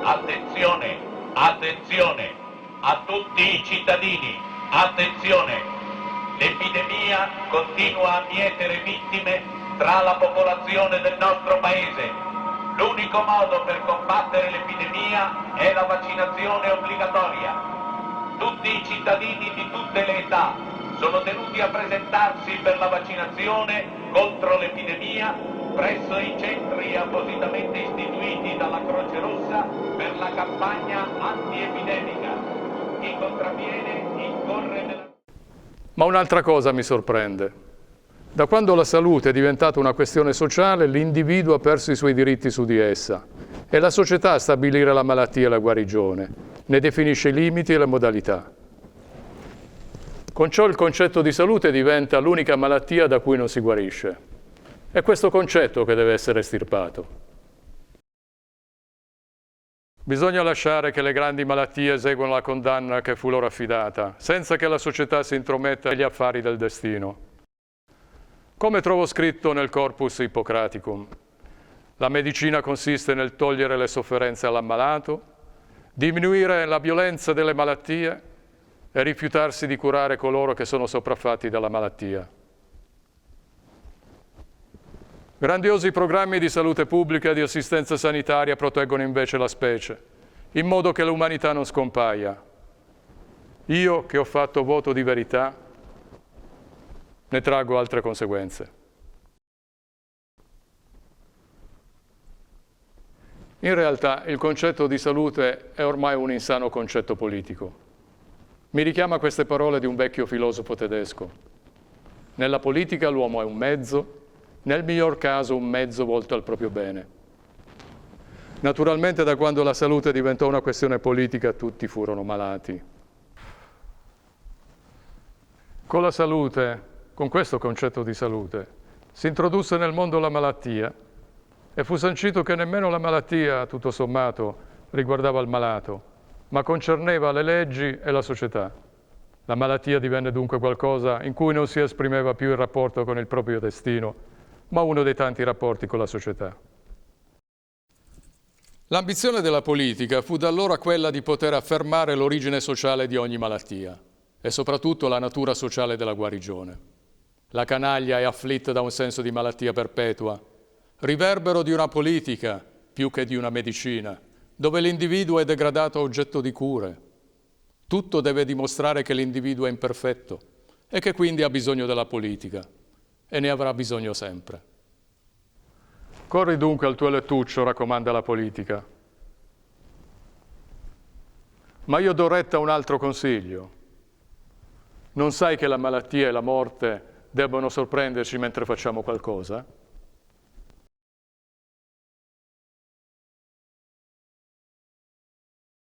Attenzione, attenzione a tutti i cittadini, attenzione! L'epidemia continua a mietere vittime tra la popolazione del nostro paese. L'unico modo per combattere l'epidemia è la vaccinazione obbligatoria. Tutti i cittadini di tutte le età sono tenuti a presentarsi per la vaccinazione contro l'epidemia presso i centri appositamente istituiti dalla Croce Rossa per la campagna antiepidemica. Chi contravviene incorre nella... Ma un'altra cosa mi sorprende. Da quando la salute è diventata una questione sociale, l'individuo ha perso i suoi diritti su di essa. È la società a stabilire la malattia e la guarigione, ne definisce i limiti e le modalità. Con ciò il concetto di salute diventa l'unica malattia da cui non si guarisce. È questo concetto che deve essere estirpato. Bisogna lasciare che le grandi malattie eseguano la condanna che fu loro affidata, senza che la società si intrometta negli affari del destino. Come trovo scritto nel Corpus Hippocraticum, la medicina consiste nel togliere le sofferenze all'ammalato, diminuire la violenza delle malattie e rifiutarsi di curare coloro che sono sopraffatti dalla malattia. Grandiosi programmi di salute pubblica e di assistenza sanitaria proteggono invece la specie, in modo che l'umanità non scompaia. Io, che ho fatto voto di verità, ne traggo altre conseguenze. In realtà il concetto di salute è ormai un insano concetto politico. Mi richiama queste parole di un vecchio filosofo tedesco. Nella politica l'uomo è un mezzo, nel miglior caso un mezzo volto al proprio bene. Naturalmente da quando la salute diventò una questione politica tutti furono malati. Con la salute, con questo concetto di salute, si introdusse nel mondo la malattia e fu sancito che nemmeno la malattia, tutto sommato, riguardava il malato, ma concerneva le leggi e la società. La malattia divenne dunque qualcosa in cui non si esprimeva più il rapporto con il proprio destino, ma uno dei tanti rapporti con la società. L'ambizione della politica fu da allora quella di poter affermare l'origine sociale di ogni malattia e soprattutto la natura sociale della guarigione. La canaglia è afflitta da un senso di malattia perpetua, riverbero di una politica più che di una medicina, dove l'individuo è degradato a oggetto di cure. Tutto deve dimostrare che l'individuo è imperfetto e che quindi ha bisogno della politica. E ne avrà bisogno sempre. Corri dunque al tuo lettuccio, raccomanda la politica. Ma io do retta a un altro consiglio. Non sai che la malattia e la morte debbono sorprenderci mentre facciamo qualcosa?